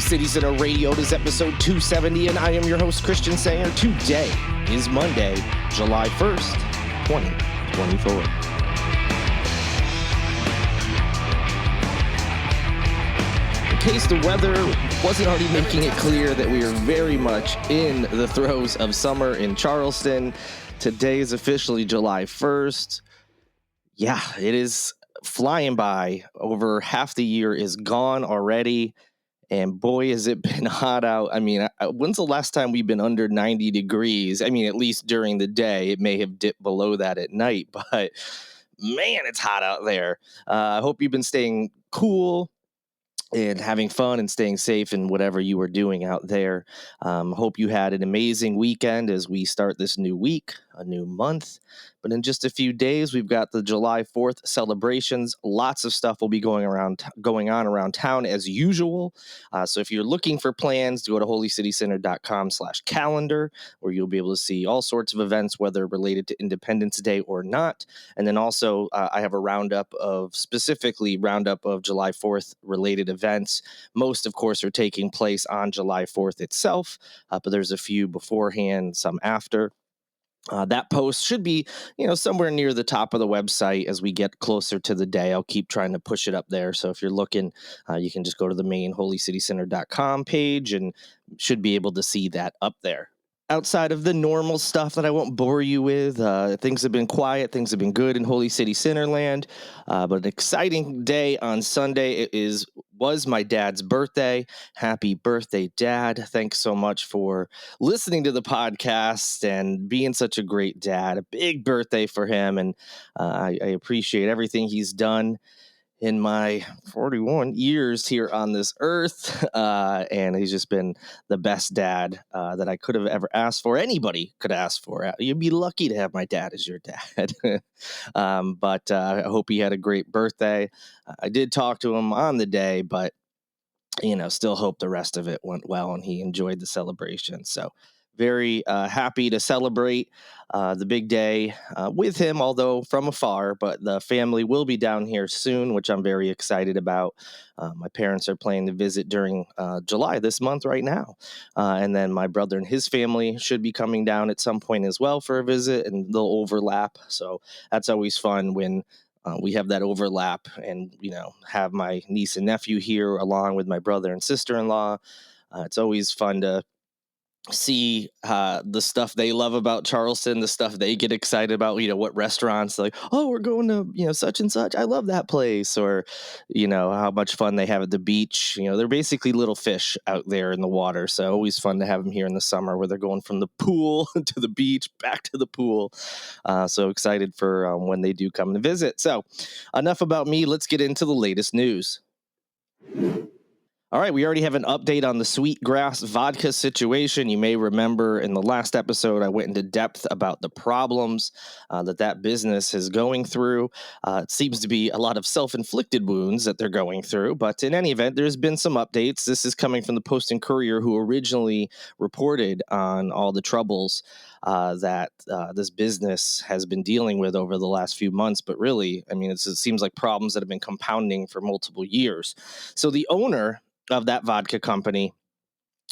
City Center Radio. It is episode 270, and I am your host, Christian Sayer. Today is Monday, July 1st, 2024. In case the weather wasn't already making it clear that we are very much in the throes of summer in Charleston, today is officially July 1st. Yeah, it is flying by. Over half the year is gone already. And boy, has it been hot out. I mean, when's the last time we've been under 90 degrees? I mean, at least during the day. It may have dipped below that at night, but man, it's hot out there. I hope you've been staying cool and having fun and staying safe in whatever you are doing out there. Hope you had an amazing weekend as we start this new week, a new month. But in just a few days, we've got the July 4th celebrations. Lots of stuff will be going on around town as usual. So if you're looking for plans, go to holycitycenter.com/calendar, where you'll be able to see all sorts of events, whether related to Independence Day or not. And then also I have a roundup of July 4th related events. Most, of course, are taking place on July 4th itself, but there's a few beforehand, some after. That post should be, somewhere near the top of the website as we get closer to the day. I'll keep trying to push it up there. So if you're looking, you can just go to the main holycitycenter.com page and should be able to see that up there. Outside of the normal stuff that I won't bore you with, things have been quiet. Things have been good in Holy City Center land. But an exciting day on Sunday. Was my dad's birthday. Happy birthday, Dad. Thanks so much for listening to the podcast and being such a great dad. A big birthday for him. And I appreciate everything he's done in my 41 years here on this earth. And he's just been the best dad that I could have ever asked for. Anybody could ask for. You'd be lucky to have my dad as your dad. But I hope he had a great birthday. I did talk to him on the day, but still hope the rest of it went well and he enjoyed the celebration. So very happy to celebrate the big day with him, although from afar, but the family will be down here soon, which I'm very excited about. My parents are planning to visit during July this month right now. And then my brother and his family should be coming down at some point as well for a visit, and they'll overlap. So that's always fun when we have that overlap and, have my niece and nephew here along with my brother and sister-in-law. It's always fun to see the stuff they love about Charleston, the stuff they get excited about, what restaurants, like, oh, we're going to, such and such. I love that place. Or, how much fun they have at the beach. They're basically little fish out there in the water. So always fun to have them here in the summer where they're going from the pool to the beach, back to the pool. So excited for when they do come to visit. So enough about me. Let's get into the latest news. All right, we already have an update on the sweet Grass Vodka situation. You may remember in the last episode, I went into depth about the problems that business is going through. It seems to be a lot of self-inflicted wounds that they're going through. But in any event, there's been some updates. This is coming from the Post and Courier, who originally reported on all the troubles that this business has been dealing with over the last few months. But really, it seems like problems that have been compounding for multiple years. So the owner of that vodka company,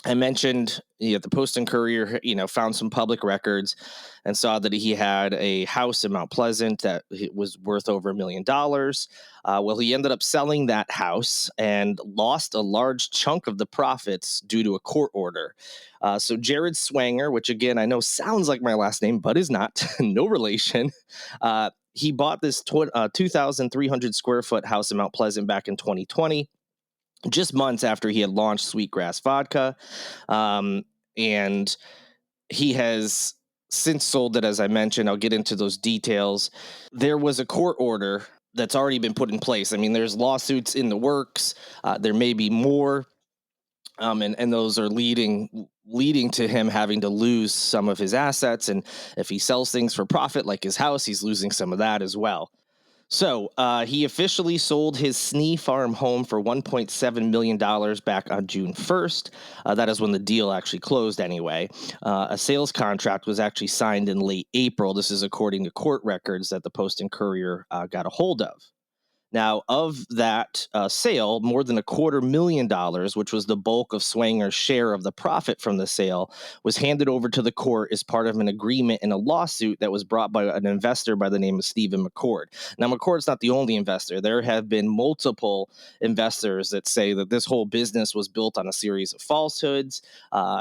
I mentioned the Post and Courier, found some public records and saw that he had a house in Mount Pleasant that was worth over $1 million. Well, he ended up selling that house and lost a large chunk of the profits due to a court order. So Jared Swanger, which again, I know sounds like my last name, but is not, no relation. He bought this 2,300 square foot house in Mount Pleasant back in 2020. Just months after he had launched Sweet Grass Vodka. And he has since sold it, as I mentioned. I'll get into those details. There was a court order that's already been put in place. There's lawsuits in the works. There may be more. And those are leading to him having to lose some of his assets. And if he sells things for profit, like his house, he's losing some of that as well. So he officially sold his Snee Farm home for $1.7 million back on June 1st. That is when the deal actually closed anyway. A sales contract was actually signed in late April. This is according to court records that the Post and Courier got a hold of. Now, of that sale, more than $250,000, which was the bulk of Swanger's share of the profit from the sale, was handed over to the court as part of an agreement in a lawsuit that was brought by an investor by the name of Stephen McCord. Now, McCord's not the only investor. There have been multiple investors that say that this whole business was built on a series of falsehoods.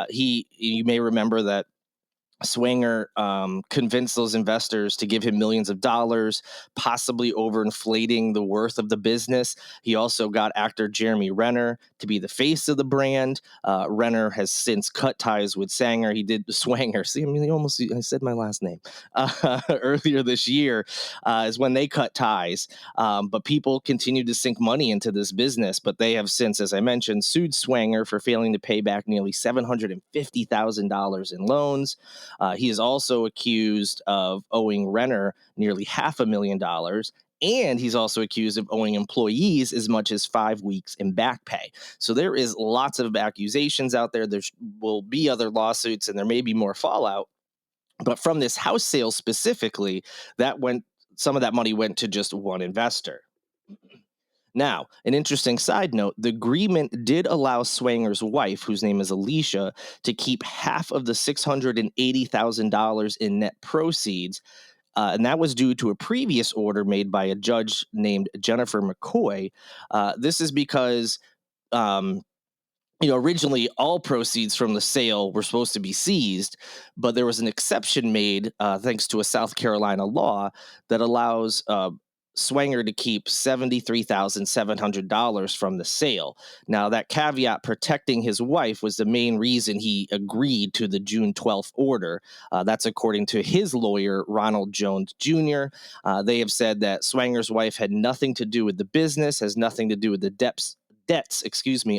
You may remember that Swanger convinced those investors to give him millions of dollars, possibly overinflating the worth of the business. He also got actor Jeremy Renner to be the face of the brand. Renner has since cut ties with Sanger. He did Swanger. See, I mean, I said my last name earlier this year is when they cut ties. But people continue to sink money into this business. But they have since, as I mentioned, sued Swanger for failing to pay back nearly $750,000 in loans. He is also accused of owing Renner nearly $500,000. And he's also accused of owing employees as much as 5 weeks in back pay. So there is lots of accusations out there. There will be other lawsuits and there may be more fallout. But from this house sale specifically, some of that money went to just one investor. Now, an interesting side note, the agreement did allow Swanger's wife, whose name is Alicia, to keep half of the $680,000 in net proceeds. And that was due to a previous order made by a judge named Jennifer McCoy. This is because originally all proceeds from the sale were supposed to be seized, but there was an exception made thanks to a South Carolina law that allows Swanger to keep $73,700 from the sale. Now, that caveat protecting his wife was the main reason he agreed to the June 12th order. That's according to his lawyer, Ronald Jones Jr. They have said that Swanger's wife had nothing to do with the business, has nothing to do with the debts,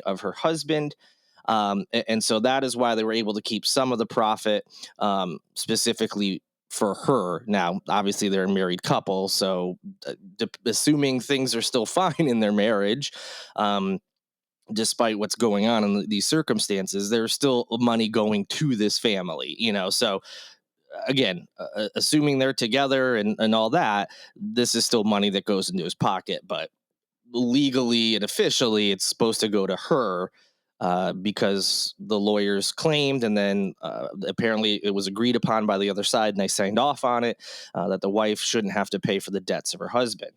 of her husband. And so that is why they were able to keep some of the profit, specifically for her. Now, obviously, they're a married couple, so assuming things are still fine in their marriage, despite what's going on in these circumstances, there's still money going to this family, So again, assuming they're together and all that, this is still money that goes into his pocket, but legally and officially it's supposed to go to her because the lawyers claimed, and then apparently it was agreed upon by the other side and they signed off on it, that the wife shouldn't have to pay for the debts of her husband.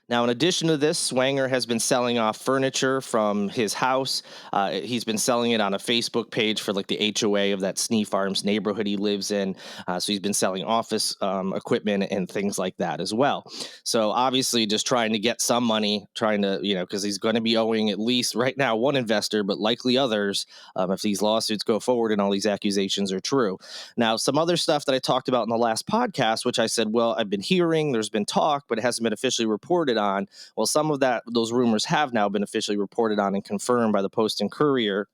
Now, in addition to this, Swanger has been selling off furniture from his house. He's been selling it on a Facebook page for like the HOA of that Snee Farms neighborhood he lives in. So he's been selling office equipment and things like that as well. So obviously just trying to get some money, because he's going to be owing at least right now one investor, but likely others if these lawsuits go forward and all these accusations are true. Now, some other stuff that I talked about in the last podcast, which I said, well, I've been hearing, there's been talk, but it hasn't been officially reported on. Well, some of those rumors have now been officially reported on and confirmed by the Post and Courier.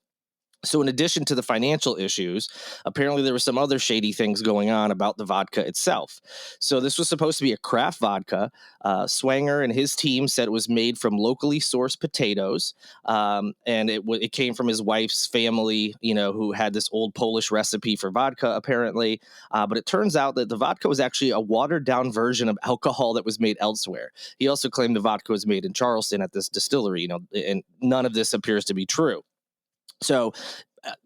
So in addition to the financial issues, apparently there were some other shady things going on about the vodka itself. So this was supposed to be a craft vodka. Swanger and his team said it was made from locally sourced potatoes. And it came from his wife's family, who had this old Polish recipe for vodka, apparently. But it turns out that the vodka was actually a watered down version of alcohol that was made elsewhere. He also claimed the vodka was made in Charleston at this distillery, and none of this appears to be true. So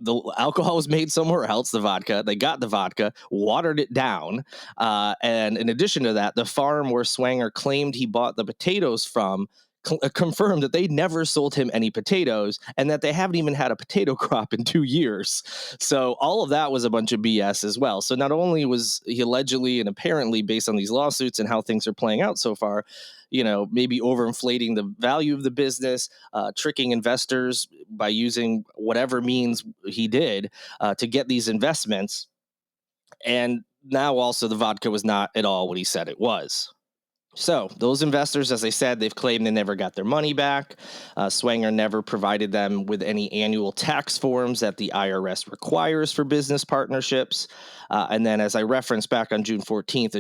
the alcohol was made somewhere else, the vodka. They got the vodka, watered it down. And in addition to that, the farm where Swanger claimed he bought the potatoes from confirmed that they never sold him any potatoes and that they haven't even had a potato crop in 2 years. So all of that was a bunch of BS as well. So not only was he allegedly and apparently, based on these lawsuits and how things are playing out so far, maybe overinflating the value of the business, tricking investors by using whatever means he did to get these investments. And now also the vodka was not at all what he said it was. So those investors, as I said, they've claimed they never got their money back. Swanger never provided them with any annual tax forms that the IRS requires for business partnerships. And then, as I referenced back on June 14th,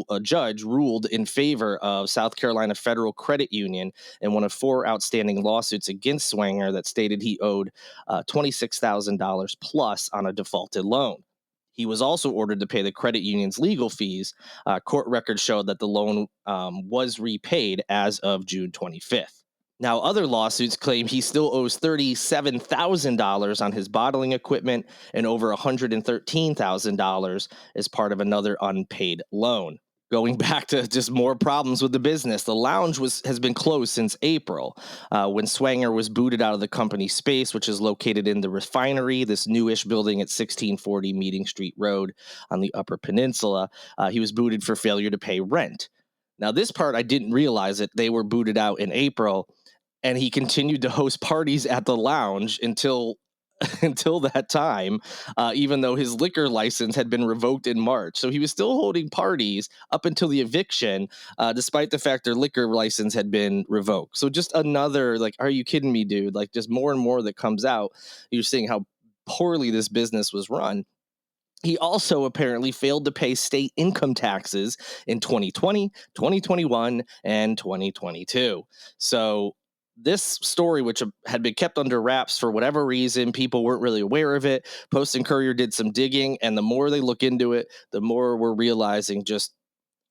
a judge ruled in favor of South Carolina Federal Credit Union in one of 4 outstanding lawsuits against Swanger that stated he owed $26,000 plus on a defaulted loan. He was also ordered to pay the credit union's legal fees. Court records showed that the loan was repaid as of June 25th. Now, other lawsuits claim he still owes $37,000 on his bottling equipment and over $113,000 as part of another unpaid loan. Going back to just more problems with the business, the lounge has been closed since April, when Swanger was booted out of the company's space, which is located in the refinery, this newish building at 1640 Meeting Street Road on the Upper Peninsula. He was booted for failure to pay rent. Now, this part I didn't realize it. They were booted out in April, and he continued to host parties at the lounge until until that time, even though his liquor license had been revoked in March. So he was still holding parties up until the eviction, despite the fact their liquor license had been revoked. So just another, like, are you kidding me, dude? Like, just more and more that comes out. You're seeing how poorly this business was run. He also apparently failed to pay state income taxes in 2020, 2021, and 2022. So this story, which had been kept under wraps for whatever reason, people weren't really aware of it. Post and Courier did some digging, and the more they look into it, the more we're realizing just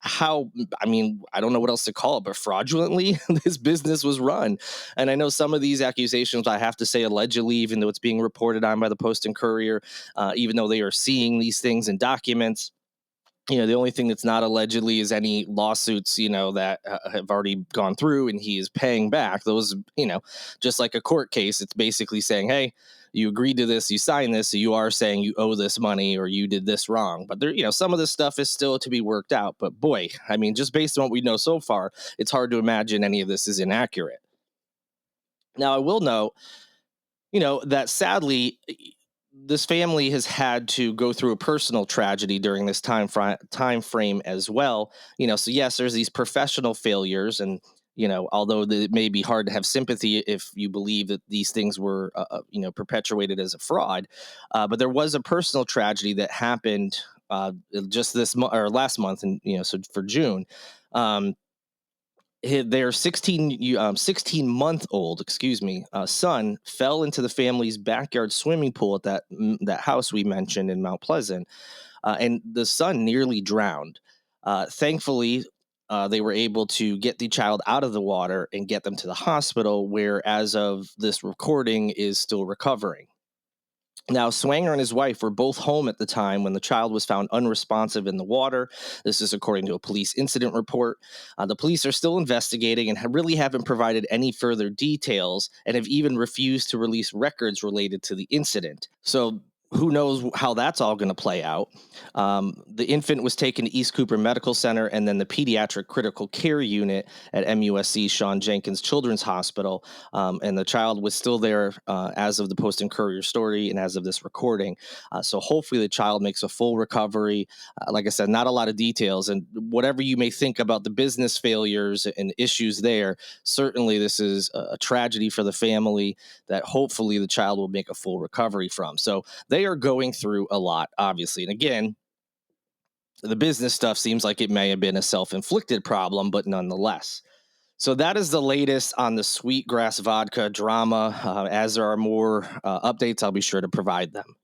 how, I mean, I don't know what else to call it, but fraudulently this business was run. And I know some of these accusations, I have to say allegedly, even though it's being reported on by the Post and Courier, even though they are seeing these things in documents. The only thing that's not allegedly is any lawsuits, that have already gone through and he is paying back those, just like a court case. It's basically saying, hey, you agreed to this, you signed this, so you are saying you owe this money or you did this wrong. But there, some of this stuff is still to be worked out. But boy, I mean, just based on what we know so far, it's hard to imagine any of this is inaccurate. Now, I will note, that sadly, this family has had to go through a personal tragedy during this time frame as well. So yes, there's these professional failures, and although it may be hard to have sympathy if you believe that these things were perpetuated as a fraud, but there was a personal tragedy that happened just this month or last month, and so for June. Their 16-month old, son fell into the family's backyard swimming pool at that house we mentioned in Mount Pleasant, and the son nearly drowned. Thankfully, they were able to get the child out of the water and get them to the hospital, where, as of this recording, is still recovering. Now, Swanger and his wife were both home at the time when the child was found unresponsive in the water. This is according to a police incident report. The police are still investigating and really haven't provided any further details, and have even refused to release records related to the incident. So who knows how that's all going to play out. The infant was taken to East Cooper Medical Center and then the pediatric critical care unit at MUSC Sean Jenkins Children's Hospital. And the child was still there as of the Post and Courier story and as of this recording. So hopefully the child makes a full recovery. Like I said, not a lot of details. And whatever you may think about the business failures and issues there, certainly this is a tragedy for the family that hopefully the child will make a full recovery from. So they are going through a lot, obviously. And again, the business stuff seems like it may have been a self-inflicted problem, but nonetheless. So that is the latest on the Sweet Grass Vodka drama. As there are more updates, I'll be sure to provide them.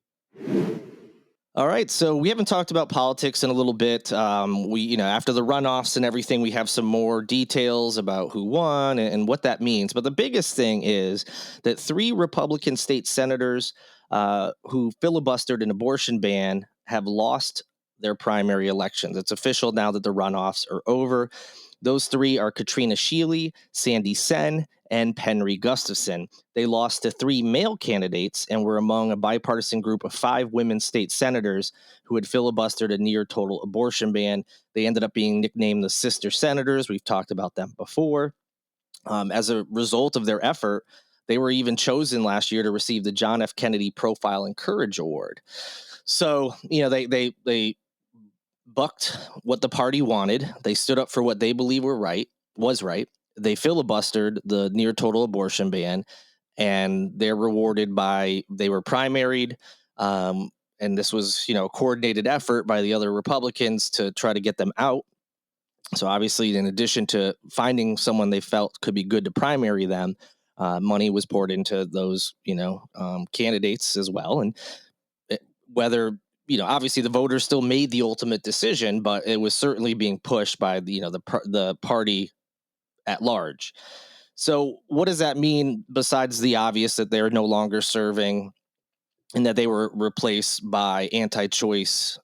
All right, so we haven't talked about politics in a little bit. After the runoffs and everything, we have some more details about who won and what that means. But the biggest thing is that 3 Republican state senators who filibustered an abortion ban have lost their primary elections. It's official now that the runoffs are over. Those 3 are Katrina Shealy, Sandy Sen, and Penry Gustafson. They lost to 3 male candidates and were among a bipartisan group of 5 women state senators who had filibustered a near total abortion ban. They ended up being nicknamed the Sister Senators. We've talked about them before. As a result of their effort, they were even chosen last year to receive the John F. Kennedy Profile and Courage Award. So, they bucked what the party wanted. They stood up for what they believe was right. They filibustered the near total abortion ban, and they're rewarded they were primaried. And this was, a coordinated effort by the other Republicans to try to get them out. So obviously, in addition to finding someone they felt could be good to primary them, money was poured into those, candidates as well. And whether obviously the voters still made the ultimate decision, but it was certainly being pushed by the party at large. So, what does that mean besides the obvious that they're no longer serving and that they were replaced by anti-choice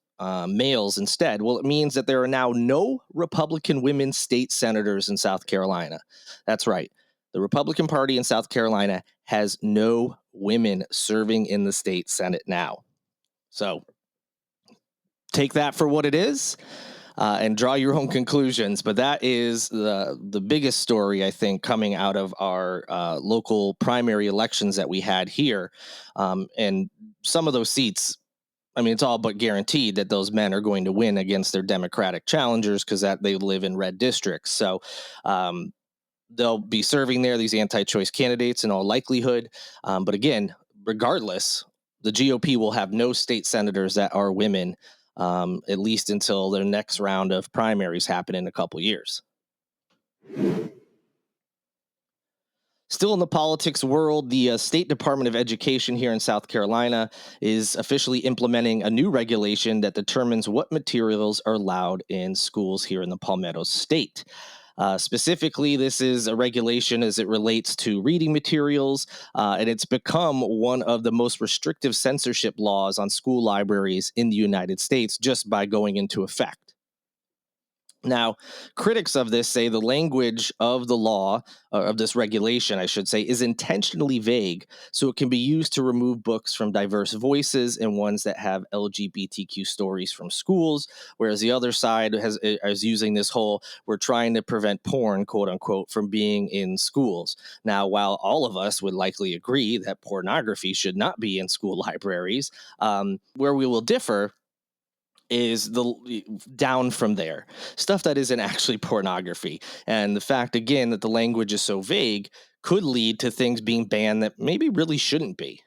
males instead? Well, it means that there are now no Republican women state senators in South Carolina. That's right. The Republican Party in South Carolina has no women serving in the state Senate now. So take that for what it is, and draw your own conclusions. But that is the biggest story, I think, coming out of our local primary elections that we had here. And some of those seats, I mean, it's all but guaranteed that those men are going to win against their Democratic challengers because that they live in red districts. So um, they'll be serving there, these anti-choice candidates, in all likelihood. But again, regardless, the GOP will have no state senators that are women, at least until their next round of primaries happen in a couple years. Still in the politics world, the State Department of Education here in South Carolina is officially implementing a new regulation that determines what materials are allowed in schools here in the Palmetto State. Specifically, this is a regulation as it relates to reading materials, and it's become one of the most restrictive censorship laws on school libraries in the United States just by going into effect. Now, critics of this say the language of the law, of this regulation, I should say, is intentionally vague, so it can be used to remove books from diverse voices and ones that have LGBTQ stories from schools, whereas the other side is using this whole, we're trying to prevent porn, quote unquote, from being in schools. Now, while all of us would likely agree that pornography should not be in school libraries, where we will differ is the down from there stuff that isn't actually pornography, and the fact again that the language is so vague could lead to things being banned that maybe really shouldn't be.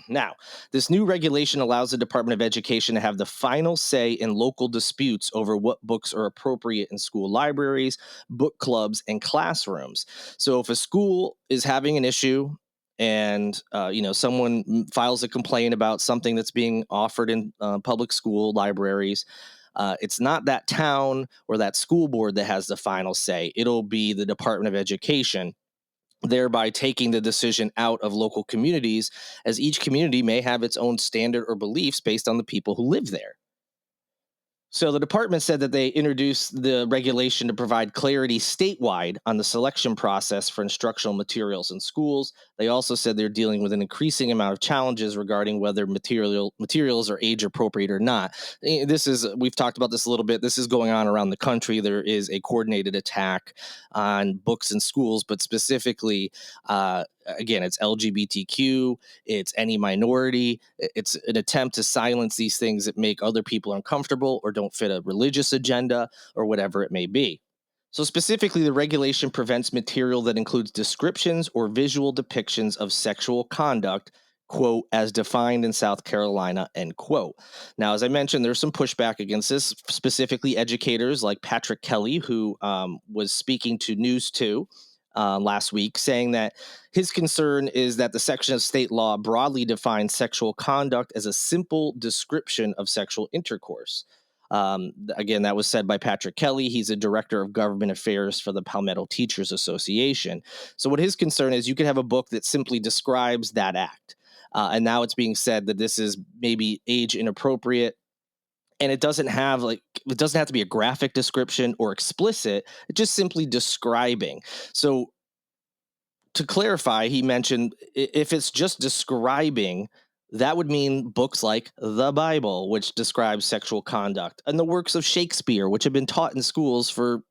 Now, this new regulation allows the Department of Education to have the final say in local disputes over what books are appropriate in school libraries, book clubs, and classrooms. So, if a school is having an issue and someone files a complaint about something that's being offered in public school libraries, it's not that town or that school board that has the final say. It'll be the Department of Education, thereby taking the decision out of local communities, as each community may have its own standard or beliefs based on the people who live there. So the department said that they introduced the regulation to provide clarity statewide on the selection process for instructional materials in schools. They also said they're dealing with an increasing amount of challenges regarding whether materials are age appropriate or not. We've talked about this a little bit. This is going on around the country. There is a coordinated attack on books in schools, but specifically, again, it's LGBTQ, it's any minority. It's an attempt to silence these things that make other people uncomfortable or don't fit a religious agenda or whatever it may be. So, specifically, the regulation prevents material that includes descriptions or visual depictions of sexual conduct, quote, as defined in South Carolina, end quote. Now, as I mentioned, there's some pushback against this, specifically educators like Patrick Kelly, who was speaking to News 2 last week, saying that his concern is that the section of state law broadly defines sexual conduct as a simple description of sexual intercourse. Again, that was said by Patrick Kelly. He's a director of government affairs for the Palmetto Teachers Association. So, what his concern is, you could have a book that simply describes that act. And now it's being said that this is maybe age inappropriate, and it doesn't have to be a graphic description or explicit. It's just simply describing. So to clarify, he mentioned if it's just describing, that would mean books like the Bible, which describes sexual conduct, and the works of Shakespeare, which have been taught in schools for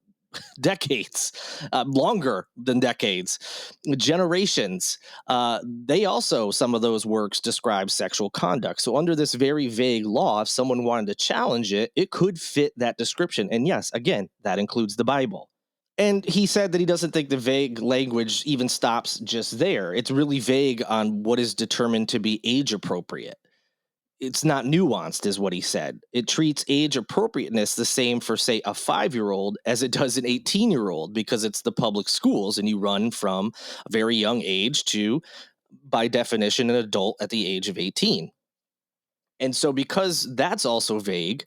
decades, longer than decades, generations. They also, some of those works describe sexual conduct. So, under this very vague law, if someone wanted to challenge it, it could fit that description. And yes, again, that includes the Bible. And he said that he doesn't think the vague language even stops just there. It's really vague on what is determined to be age appropriate. It's not nuanced, is what he said. It treats age appropriateness the same for, say, a 5-year-old as it does an 18-year-old, because it's the public schools and you run from a very young age to, by definition, an adult at the age of 18. And so, because that's also vague,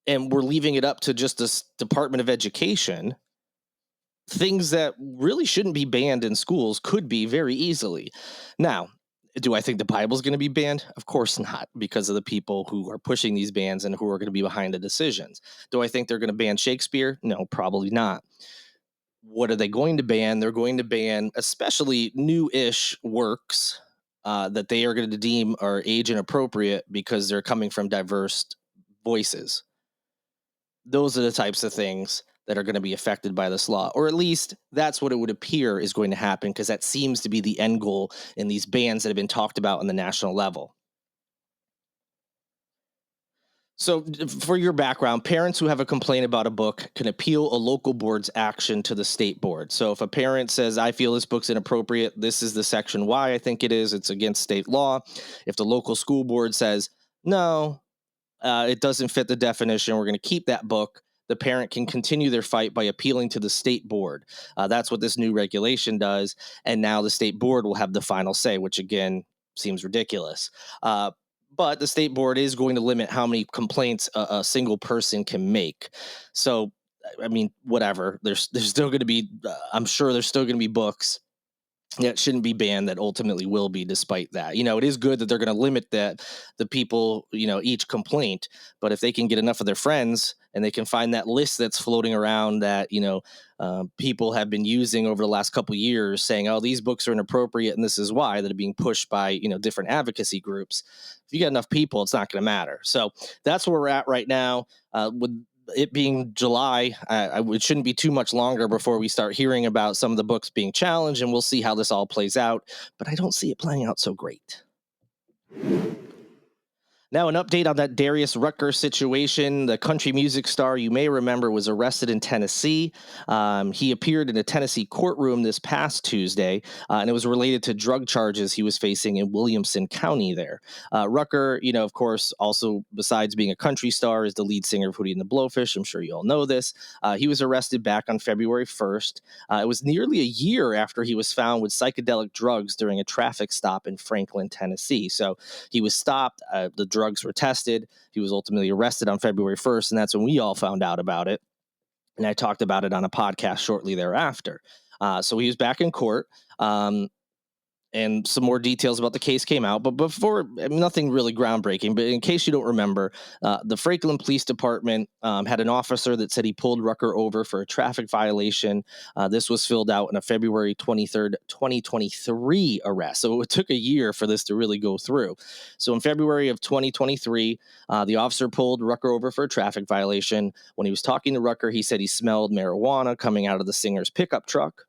and we're leaving it up to just this Department of Education, things that really shouldn't be banned in schools could be very easily. Now, do I think the Bible's going to be banned? Of course not, because of the people who are pushing these bans and who are going to be behind the decisions. Do I think they're going to ban Shakespeare? No, probably not. What are they going to ban? They're going to ban especially new-ish works that they are going to deem are age inappropriate because they're coming from diverse voices. Those are the types of things that are going to be affected by this law, or at least that's what it would appear is going to happen, because that seems to be the end goal in these bans that have been talked about on the national level. So, for your background, parents who have a complaint about a book can appeal a local board's action to the state board. So, if a parent says, I feel this book's inappropriate, this is the section why I think it is, it's against state law. If the local school board says, no, it doesn't fit the definition, we're going to keep that book, the parent can continue their fight by appealing to the state board. That's what this new regulation does. And now the state board will have the final say, which again seems ridiculous. But the state board is going to limit how many complaints a single person can make. So, I mean, whatever. There's still going to be, I'm sure there's still going to be books that shouldn't be banned that ultimately will be, despite that. It is good that they're going to limit that, the people, each complaint. But if they can get enough of their friends and they can find that list that's floating around that, people have been using over the last couple of years saying, oh, these books are inappropriate and this is why, that are being pushed by, different advocacy groups. If you get enough people, it's not going to matter. So that's where we're at right now. With it being July, it shouldn't be too much longer before we start hearing about some of the books being challenged, and we'll see how this all plays out. But I don't see it playing out so great. Now, an update on that Darius Rucker situation. The country music star, you may remember, was arrested in Tennessee. He appeared in a Tennessee courtroom this past Tuesday, and it was related to drug charges he was facing in Williamson County there. Rucker, of course, also, besides being a country star, is the lead singer of Hootie and the Blowfish. I'm sure you all know this. He was arrested back on February 1st. It was nearly a year after he was found with psychedelic drugs during a traffic stop in Franklin, Tennessee. So he was stopped. The drugs were tested. He was ultimately arrested on February 1st, and that's when we all found out about it. And I talked about it on a podcast shortly thereafter. So he was back in court. And some more details about the case came out. But before, nothing really groundbreaking, but in case you don't remember, the Franklin Police Department had an officer that said he pulled Rucker over for a traffic violation. This was filled out in a February 23rd, 2023 arrest. So it took a year for this to really go through. So in February of 2023, the officer pulled Rucker over for a traffic violation. When he was talking to Rucker, he said he smelled marijuana coming out of the singer's pickup truck.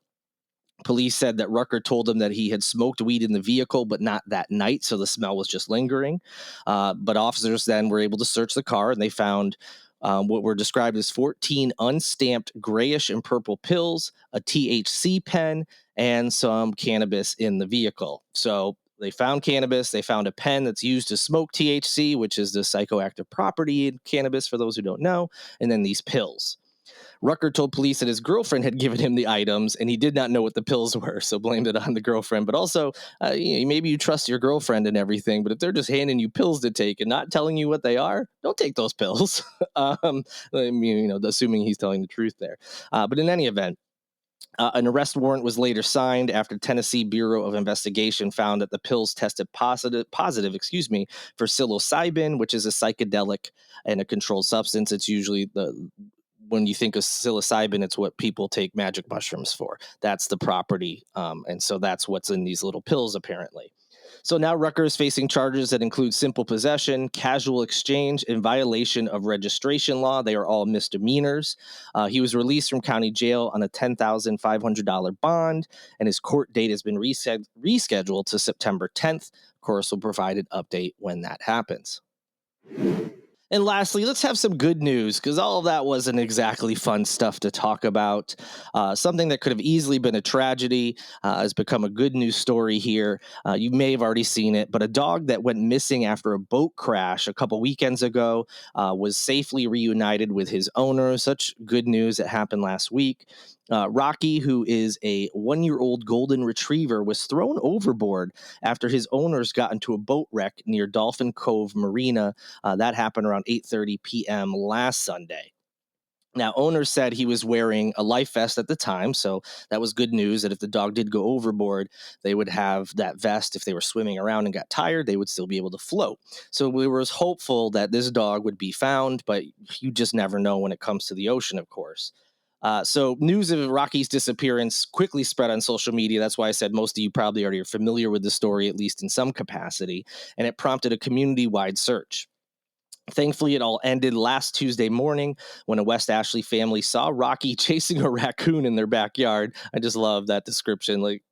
Police said that Rucker told him that he had smoked weed in the vehicle, but not that night, so the smell was just lingering. But officers then were able to search the car, and they found what were described as 14 unstamped grayish and purple pills, a THC pen, and some cannabis in the vehicle. So they found cannabis. They found a pen that's used to smoke THC, which is the psychoactive property in cannabis, for those who don't know, and then these pills. Rucker told police that his girlfriend had given him the items, and he did not know what the pills were, so blamed it on the girlfriend. But also, maybe you trust your girlfriend and everything, but if they're just handing you pills to take and not telling you what they are, don't take those pills. Assuming he's telling the truth there. But in any event, an arrest warrant was later signed after Tennessee Bureau of Investigation found that the pills tested positive, for psilocybin, which is a psychedelic and a controlled substance. It's usually when you think of psilocybin, it's what people take magic mushrooms for. That's the property. And so that's what's in these little pills, apparently. So now Rucker is facing charges that include simple possession, casual exchange, and violation of registration law. They are all misdemeanors. He was released from county jail on a $10,500 bond, and his court date has been rescheduled to September 10th. Of course, we'll provide an update when that happens. And lastly, let's have some good news, because all of that wasn't exactly fun stuff to talk about. Something that could have easily been a tragedy has become a good news story here. You may have already seen it, but a dog that went missing after a boat crash a couple weekends ago was safely reunited with his owner. Such good news that happened last week. Rocky, who is a 1-year-old golden retriever, was thrown overboard after his owners got into a boat wreck near Dolphin Cove Marina. That happened around 8:30 p.m. last Sunday. Now, owners said he was wearing a life vest at the time, so that was good news that if the dog did go overboard, they would have that vest. If they were swimming around and got tired, they would still be able to float. So we were hopeful that this dog would be found, but you just never know when it comes to the ocean, of course. So news of Rocky's disappearance quickly spread on social media. That's why I said most of you probably already are familiar with the story, at least in some capacity, and it prompted a community-wide search. Thankfully, it all ended last Tuesday morning when a West Ashley family saw Rocky chasing a raccoon in their backyard. I just love that description. Like,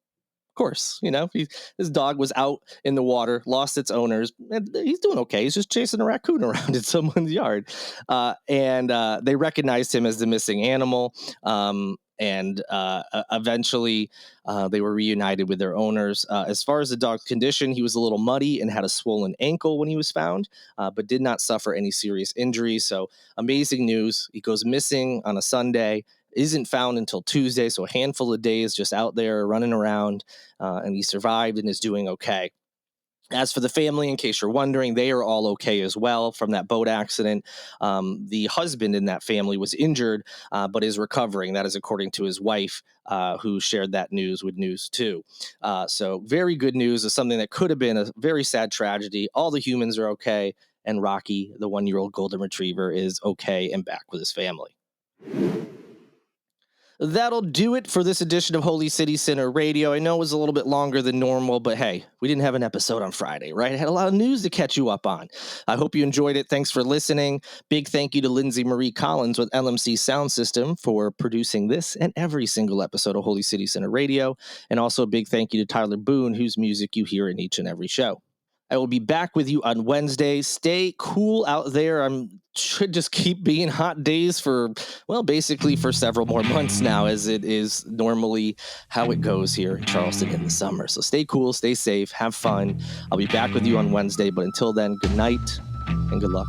of course, his dog was out in the water, lost its owners, and he's doing okay. He's just chasing a raccoon around in someone's yard. And they recognized him as the missing animal. And eventually they were reunited with their owners. As far as the dog's condition, he was a little muddy and had a swollen ankle when he was found, but did not suffer any serious injuries. So amazing news. He goes missing on a Sunday, isn't found until Tuesday, so a handful of days just out there running around, and he survived and is doing okay. As for the family, in case you're wondering, they are all okay as well from that boat accident. The husband in that family was injured, but is recovering. That is according to his wife, who shared that news with News 2. So very good news of something that could have been a very sad tragedy. All the humans are okay, and Rocky, the 1-year-old golden retriever, is okay and back with his family. That'll do it for this edition of Holy City Center Radio. I know it was a little bit longer than normal, but hey, we didn't have an episode on Friday, right? I had a lot of news to catch you up on. I hope you enjoyed it. Thanks for listening. Big thank you to Lindsay Marie Collins with LMC Soundsystem for producing this and every single episode of Holy City Center Radio. And also a big thank you to Tyler Boone, whose music you hear in each and every show. I will be back with you on Wednesday. Stay cool out there. Should just keep being hot days for, well, basically for several more months now, as it is normally how it goes here in Charleston in the summer. So stay cool, stay safe, have fun. I'll be back with you on Wednesday. But until then, good night and good luck.